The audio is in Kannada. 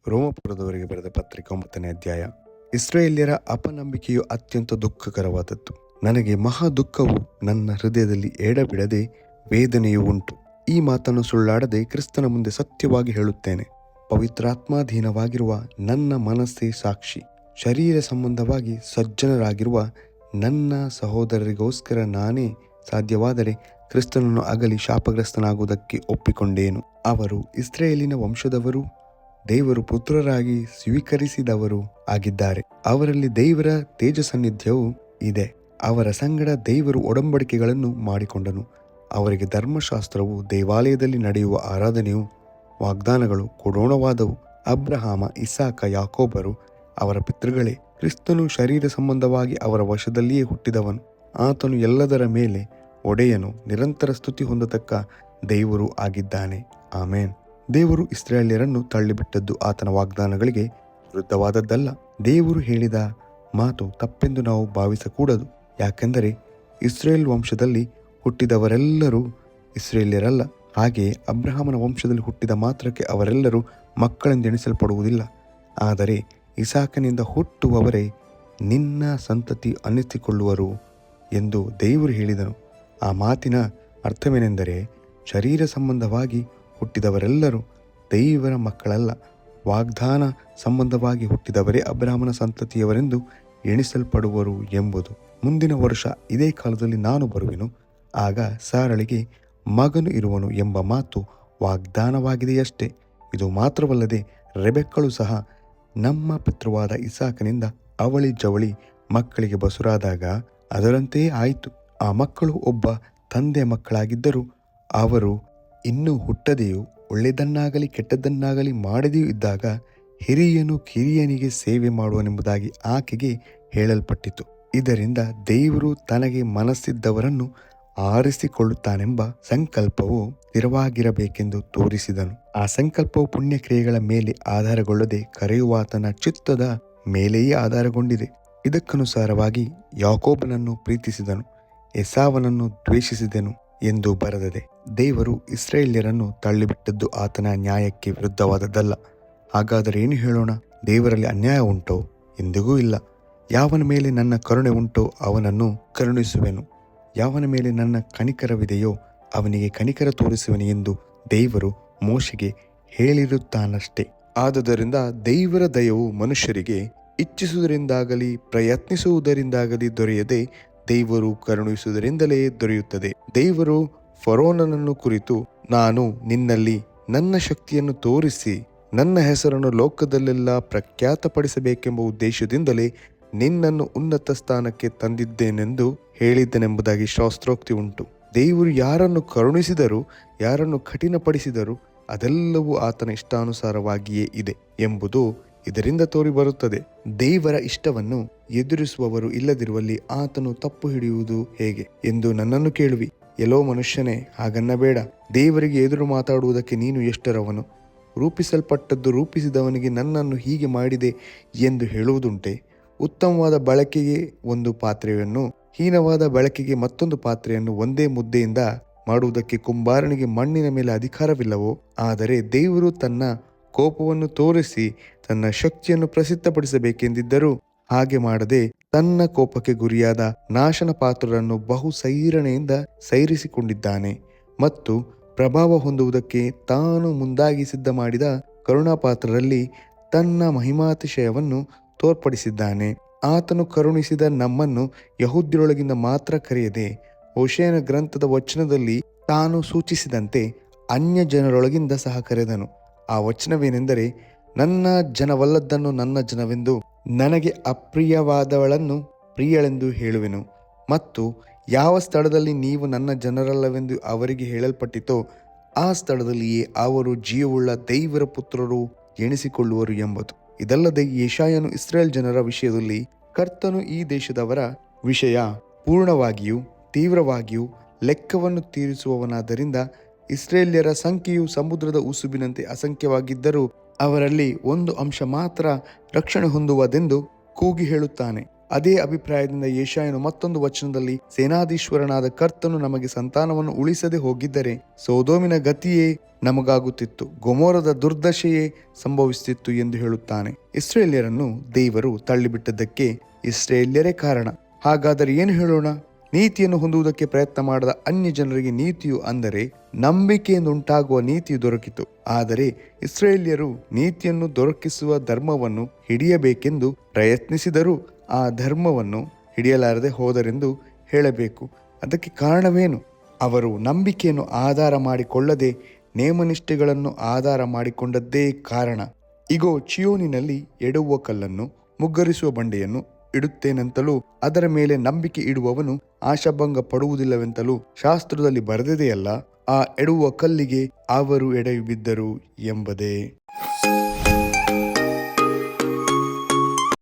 ರೋಮಪುರದವರಿಗೆ ಬರೆದ ಪತ್ರಿಕೆ 9ನೇ ಅಧ್ಯಾಯ. ಇಸ್ರಾಯೇಲ್ಯರ ಅಪನಂಬಿಕೆಯು ಅತ್ಯಂತ ದುಃಖಕರವಾದದ್ದು. ನನಗೆ ಮಹಾ ದುಃಖವು ನನ್ನ ಹೃದಯದಲ್ಲಿ ಎಡಬಿಡದೆ ವೇದನೆಯೂ ಉಂಟು. ಈ ಮಾತನ್ನು ಸುಳ್ಳಾಡದೆ ಕ್ರಿಸ್ತನ ಮುಂದೆ ಸತ್ಯವಾಗಿ ಹೇಳುತ್ತೇನೆ. ಪವಿತ್ರಾತ್ಮಾಧೀನವಾಗಿರುವ ನನ್ನ ಮನಸ್ಸೇ ಸಾಕ್ಷಿ. ಶರೀರ ಸಂಬಂಧವಾಗಿ ಸಜ್ಜನರಾಗಿರುವ ನನ್ನ ಸಹೋದರರಿಗೋಸ್ಕರ ನಾನೇ ಸಾಧ್ಯವಾದರೆ ಕ್ರಿಸ್ತನನ್ನು ಅಗಲಿ ಶಾಪಗ್ರಸ್ತನಾಗುವುದಕ್ಕೆ ಒಪ್ಪಿಕೊಂಡೇನು. ಅವರು ಇಸ್ರಾಯೇಲಿನ ವಂಶದವರು, ದೇವರು ಪುತ್ರರಾಗಿ ಸ್ವೀಕರಿಸಿದವರು ಆಗಿದ್ದಾರೆ. ಅವರಲ್ಲಿ ದೇವರ ತೇಜಸ್ಸಾನ್ನಿಧ್ಯವೂ ಇದೆ. ಅವರ ಸಂಗಡ ದೇವರು ಒಡಂಬಡಿಕೆಗಳನ್ನು ಮಾಡಿಕೊಂಡನು. ಅವರಿಗೆ ಧರ್ಮಶಾಸ್ತ್ರವು, ದೇವಾಲಯದಲ್ಲಿ ನಡೆಯುವ ಆರಾಧನೆಯು, ವಾಗ್ದಾನಗಳು ಕೊಡೋಣವಾದವು. ಅಬ್ರಹಾಮ, ಇಸಾಕ, ಯಾಕೋಬರು ಅವರ ಪಿತೃಗಳೇ. ಕ್ರಿಸ್ತನು ಶರೀರ ಸಂಬಂಧವಾಗಿ ಅವರ ವಶದಲ್ಲಿಯೇ ಹುಟ್ಟಿದವನು. ಆತನು ಎಲ್ಲದರ ಮೇಲೆ ಒಡೆಯನು, ನಿರಂತರ ಸ್ತುತಿ ಹೊಂದತಕ್ಕ ದೇವರು ಆಗಿದ್ದಾನೆ. ಆಮೇನ್. ದೇವರು ಇಸ್ರಾಯೇಲ್ಯರನ್ನು ತಳ್ಳಿಬಿಟ್ಟದ್ದು ಆತನ ವಾಗ್ದಾನಗಳಿಗೆ ವಿರುದ್ಧವಾದದ್ದಲ್ಲ. ದೇವರು ಹೇಳಿದ ಮಾತು ತಪ್ಪೆಂದು ನಾವು ಭಾವಿಸಕೂಡದು. ಯಾಕೆಂದರೆ ಇಸ್ರೇಲ್ ವಂಶದಲ್ಲಿ ಹುಟ್ಟಿದವರೆಲ್ಲರೂ ಇಸ್ರೇಲ್ಯರಲ್ಲ. ಹಾಗೆಯೇ ಅಬ್ರಹಾಮನ ವಂಶದಲ್ಲಿ ಹುಟ್ಟಿದ ಮಾತ್ರಕ್ಕೆ ಅವರೆಲ್ಲರೂ ಮಕ್ಕಳೆಂದೆಣಿಸಲ್ಪಡುವುದಿಲ್ಲ. ಆದರೆ ಇಸಾಕನಿಂದ ಹುಟ್ಟುವವರೇ ನಿನ್ನ ಸಂತತಿ ಅನ್ನಿಸಿಕೊಳ್ಳುವರು ಎಂದು ದೇವರು ಹೇಳಿದನು. ಆ ಮಾತಿನ ಅರ್ಥವೇನೆಂದರೆ, ಶರೀರ ಸಂಬಂಧವಾಗಿ ಹುಟ್ಟಿದವರೆಲ್ಲರೂ ದೇವರ ಮಕ್ಕಳಲ್ಲ. ವಾಗ್ದಾನ ಸಂಬಂಧವಾಗಿ ಹುಟ್ಟಿದವರೇ ಅಬ್ರಹಾಮನ ಸಂತತಿಯವರೆಂದು ಎಣಿಸಲ್ಪಡುವರು ಎಂಬುದು. ಮುಂದಿನ ವರ್ಷ ಇದೇ ಕಾಲದಲ್ಲಿ ನಾನು ಬರುವೆನು, ಆಗ ಸಾರಳಿಗೆ ಮಗನು ಇರುವನು ಎಂಬ ಮಾತು ವಾಗ್ದಾನವಾಗಿದೆಯಷ್ಟೇ. ಇದು ಮಾತ್ರವಲ್ಲದೆ ರೆಬೆಕ್ಕಳು ಸಹ ನಮ್ಮ ಪಿತೃವಾದ ಇಸಾಕನಿಂದ ಅವಳಿ ಜವಳಿ ಮಕ್ಕಳಿಗೆ ಬಸುರಾದಾಗ ಅದರಂತೆಯೇ ಆಯಿತು. ಆ ಮಕ್ಕಳು ಒಬ್ಬ ತಂದೆಯ ಮಕ್ಕಳಾಗಿದ್ದರೂ ಅವರು ಇನ್ನೂ ಹುಟ್ಟದೆಯೂ ಒಳ್ಳೆಯದನ್ನಾಗಲಿ ಕೆಟ್ಟದ್ದನ್ನಾಗಲಿ ಮಾಡದೆಯೂ ಇದ್ದಾಗ ಹಿರಿಯನು ಕಿರಿಯನಿಗೆ ಸೇವೆ ಮಾಡುವನೆಂಬುದಾಗಿ ಆಕೆಗೆ ಹೇಳಲ್ಪಟ್ಟಿತು. ಇದರಿಂದ ದೇವರು ತನಗೆ ಮನಸ್ಸಿದ್ದವರನ್ನು ಆರಿಸಿಕೊಳ್ಳುತ್ತಾನೆಂಬ ಸಂಕಲ್ಪವು ಸ್ಥಿರವಾಗಿರಬೇಕೆಂದು ತೋರಿಸಿದನು. ಆ ಸಂಕಲ್ಪವು ಪುಣ್ಯಕ್ರಿಯೆಗಳ ಮೇಲೆ ಆಧಾರಗೊಳ್ಳದೆ ಕರೆಯುವಾತನ ಚಿತ್ತದ ಮೇಲೆಯೇ ಆಧಾರಗೊಂಡಿದೆ. ಇದಕ್ಕನುಸಾರವಾಗಿ ಯಾಕೋಬನನ್ನು ಪ್ರೀತಿಸಿದನು, ಎಸಾವನನ್ನು ದ್ವೇಷಿಸಿದೆನು ಎಂದು ಬರೆದಿದೆ. ದೇವರು ಇಸ್ರಾಯೇಲ್ಯರನ್ನು ತಳ್ಳಿಬಿಟ್ಟದ್ದು ಆತನ ನ್ಯಾಯಕ್ಕೆ ವಿರುದ್ಧವಾದದ್ದಲ್ಲ. ಹಾಗಾದರೆ ಏನು ಹೇಳೋಣ? ದೇವರಲ್ಲಿ ಅನ್ಯಾಯ ಉಂಟೋ? ಎಂದಿಗೂ ಇಲ್ಲ. ಯಾವನ ಮೇಲೆ ನನ್ನ ಕರುಣೆ ಉಂಟೋ ಅವನನ್ನು ಕರುಣಿಸುವೆನು, ಯಾವನ ಮೇಲೆ ನನ್ನ ಕನಿಕರವಿದೆಯೋ ಅವನಿಗೆ ಕನಿಕರ ತೋರಿಸುವೆನು ಎಂದು ದೇವರು ಮೋಶೆಗೆ ಹೇಳಿರುತ್ತಾನಷ್ಟೇ. ಆದುದರಿಂದ ದೇವರ ದಯವು ಮನುಷ್ಯರಿಗೆ ಇಚ್ಛಿಸುವುದರಿಂದಾಗಲಿ ಪ್ರಯತ್ನಿಸುವುದರಿಂದಾಗಲಿ ದೊರೆಯದೆ ದೇವರು ಕರುಣಿಸುವುದರಿಂದಲೇ ದೊರೆಯುತ್ತದೆ. ದೇವರು ಫರೋನನನ್ನು ಕುರಿತು, ನಾನು ನಿನ್ನಲ್ಲಿ ನನ್ನ ಶಕ್ತಿಯನ್ನು ತೋರಿಸಿ ನನ್ನ ಹೆಸರನ್ನು ಲೋಕದಲ್ಲೆಲ್ಲ ಪ್ರಖ್ಯಾತಪಡಿಸಬೇಕೆಂಬ ಉದ್ದೇಶದಿಂದಲೇ ನಿನ್ನನ್ನು ಉನ್ನತ ಸ್ಥಾನಕ್ಕೆ ತಂದಿದ್ದೇನೆಂದು ಹೇಳಿದ್ದನೆಂಬುದಾಗಿ ಶಾಸ್ತ್ರೋಕ್ತಿ ಉಂಟು. ದೇವರು ಯಾರನ್ನು ಕರುಣಿಸಿದರೂ ಯಾರನ್ನು ಕಠಿಣಪಡಿಸಿದರೂ ಅದೆಲ್ಲವೂ ಆತನ ಇಷ್ಟಾನುಸಾರವಾಗಿಯೇ ಇದೆ ಎಂಬುದು ಇದರಿಂದ ತೋರಿ ಬರುತ್ತದೆ. ದೇವರ ಇಷ್ಟವನ್ನು ಎದುರಿಸುವವರು ಇಲ್ಲದಿರುವಲ್ಲಿ ಆತನು ತಪ್ಪು ಹಿಡಿಯುವುದು ಹೇಗೆ ಎಂದು ನನ್ನನ್ನು ಕೇಳುವಿ. ಎಲ್ಲೋ ಮನುಷ್ಯನೇ, ಹಾಗನ್ನಬೇಡ. ದೇವರಿಗೆ ಎದುರು ಮಾತಾಡುವುದಕ್ಕೆ ನೀನು ಎಷ್ಟರವನು? ರೂಪಿಸಲ್ಪಟ್ಟದ್ದು ರೂಪಿಸಿದವನಿಗೆ ನನ್ನನ್ನು ಹೀಗೆ ಮಾಡಿದೆ ಎಂದು ಹೇಳುವುದುಂಟೆ? ಉತ್ತಮವಾದ ಬಳಕೆಗೆ ಒಂದು ಪಾತ್ರೆಯನ್ನು, ಹೀನವಾದ ಬಳಕೆಗೆ ಮತ್ತೊಂದು ಪಾತ್ರೆಯನ್ನು ಒಂದೇ ಮುದ್ದೆಯಿಂದ ಮಾಡುವುದಕ್ಕೆ ಕುಂಬಾರನಿಗೆ ಮಣ್ಣಿನ ಮೇಲೆ ಅಧಿಕಾರವಿಲ್ಲವೋ? ಆದರೆ ದೇವರು ತನ್ನ ಕೋಪವನ್ನು ತೋರಿಸಿ ತನ್ನ ಶಕ್ತಿಯನ್ನು ಪ್ರಸಿದ್ಧಪಡಿಸಬೇಕೆಂದಿದ್ದರೂ ಹಾಗೆ ಮಾಡದೆ ತನ್ನ ಕೋಪಕ್ಕೆ ಗುರಿಯಾದ ನಾಶನ ಪಾತ್ರರನ್ನು ಬಹು ಸೈರಣೆಯಿಂದ ಸೈರಿಸಿಕೊಂಡಿದ್ದಾನೆ ಮತ್ತು ಪ್ರಭಾವ ಹೊಂದುವುದಕ್ಕೆ ತಾನು ಮುಂದಾಗಿ ಸಿದ್ಧ ಮಾಡಿದ ಕರುಣಾಪಾತ್ರರಲ್ಲಿ ತನ್ನ ಮಹಿಮಾತಿಶಯವನ್ನು ತೋರ್ಪಡಿಸಿದ್ದಾನೆ. ಆತನು ಕರುಣಿಸಿದ ನಮ್ಮನ್ನು ಯಹೂದ್ಯರೊಳಗಿಂದ ಮಾತ್ರ ಕರೆಯದೆ ಹೋಶೇಯನ ಗ್ರಂಥದ ವಚನದಲ್ಲಿ ತಾನು ಸೂಚಿಸಿದಂತೆ ಅನ್ಯ ಜನರೊಳಗಿಂದ ಸಹ ಕರೆದನು. ಆ ವಚನವೇನೆಂದರೆ, ನನ್ನ ಜನವಲ್ಲದ್ದನ್ನು ನನ್ನ ಜನವೆಂದು, ನನಗೆ ಅಪ್ರಿಯವಾದವಳನ್ನು ಪ್ರಿಯಳೆಂದು ಹೇಳುವೆನು. ಮತ್ತು ಯಾವ ಸ್ಥಳದಲ್ಲಿ ನೀವು ನನ್ನ ಜನರಲ್ಲವೆಂದು ಅವರಿಗೆ ಹೇಳಲ್ಪಟ್ಟಿತೋ ಆ ಸ್ಥಳದಲ್ಲಿಯೇ ಅವರು ಜೀವವುಳ್ಳ ದೇವರ ಪುತ್ರರು ಎಣಿಸಿಕೊಳ್ಳುವರು ಎಂಬುದು. ಇದಲ್ಲದೆ ಯೆಶಾಯನು ಇಸ್ರಾಯೇಲ್ ಜನರ ವಿಷಯದಲ್ಲಿ, ಕರ್ತನು ಈ ದೇಶದವರ ವಿಷಯ ಪೂರ್ಣವಾಗಿಯೂ ತೀವ್ರವಾಗಿಯೂ ಲೆಕ್ಕವನ್ನು ತೀರಿಸುವವನಾದ್ದರಿಂದ ಇಸ್ರಾಯೇಲ್ಯರ ಸಂಖ್ಯೆಯು ಸಮುದ್ರದ ಉಸುಬಿನಂತೆ ಅಸಂಖ್ಯವಾಗಿದ್ದರೂ ಅವರಲ್ಲಿ ಒಂದು ಅಂಶ ಮಾತ್ರ ರಕ್ಷಣೆ ಹೊಂದುವುದೆಂದು ಕೂಗಿ ಹೇಳುತ್ತಾನೆ. ಅದೇ ಅಭಿಪ್ರಾಯದಿಂದ ಯೆಶಾಯನು ಮತ್ತೊಂದು ವಚನದಲ್ಲಿ, ಸೇನಾಧೀಶ್ವರನಾದ ಕರ್ತನು ನಮಗೆ ಸಂತಾನವನ್ನು ಉಳಿಸದೆ ಹೋಗಿದ್ದರೆ ಸೊದೋಮಿನ ಗತಿಯೇ ನಮಗಾಗುತ್ತಿತ್ತು, ಗೊಮೋರದ ದುರ್ದಶೆಯೇ ಸಂಭವಿಸುತ್ತಿತ್ತು ಎಂದು ಹೇಳುತ್ತಾನೆ. ಇಸ್ರೇಲ್ಯರನ್ನು ದೇವರು ತಳ್ಳಿಬಿಟ್ಟದ್ದಕ್ಕೆ ಇಸ್ರೇಲ್ಯರೇ ಕಾರಣ. ಹಾಗಾದರೆ ಏನು ಹೇಳೋಣ? ನೀತಿಯನ್ನು ಹೊಂದುವುದಕ್ಕೆ ಪ್ರಯತ್ನ ಮಾಡದ ಅನ್ಯ ಜನರಿಗೆ ನೀತಿಯು, ಅಂದರೆ ನಂಬಿಕೆಯಿಂದ ಉಂಟಾಗುವ ನೀತಿಯು ದೊರಕಿತು. ಆದರೆ ಇಸ್ರೇಲ್ಯರು ನೀತಿಯನ್ನು ದೊರಕಿಸುವ ಧರ್ಮವನ್ನು ಹಿಡಿಯಬೇಕೆಂದು ಪ್ರಯತ್ನಿಸಿದರೂ ಆ ಧರ್ಮವನ್ನು ಹಿಡಿಯಲಾರದೆ ಹೋದರೆಂದು ಹೇಳಬೇಕು. ಅದಕ್ಕೆ ಕಾರಣವೇನು? ಅವರು ನಂಬಿಕೆಯನ್ನು ಆಧಾರ ಮಾಡಿಕೊಳ್ಳದೆ ನೇಮನಿಷ್ಠೆಗಳನ್ನು ಆಧಾರ ಮಾಡಿಕೊಂಡದ್ದೇ ಕಾರಣ. ಇಗೋ, ಚಿಯೋನಿನಲ್ಲಿ ಎಡವುವ ಕಲ್ಲನ್ನು, ಮುಗ್ಗರಿಸುವ ಬಂಡೆಯನ್ನು ಇಡುತ್ತೇನೆಂತಲೂ ಅದರ ಮೇಲೆ ನಂಬಿಕೆ ಇಡುವವನು ಆಶಾಭಂಗ ಪಡುವುದಿಲ್ಲವೆಂತಲೂ ಶಾಸ್ತ್ರದಲ್ಲಿ ಬರೆದಿದೆಯಲ್ಲ, ಆ ಎಡವುವ ಕಲ್ಲಿಗೆ ಅವರು ಎಡೆಯು ಬಿದ್ದರು ಎಂಬುದೇ.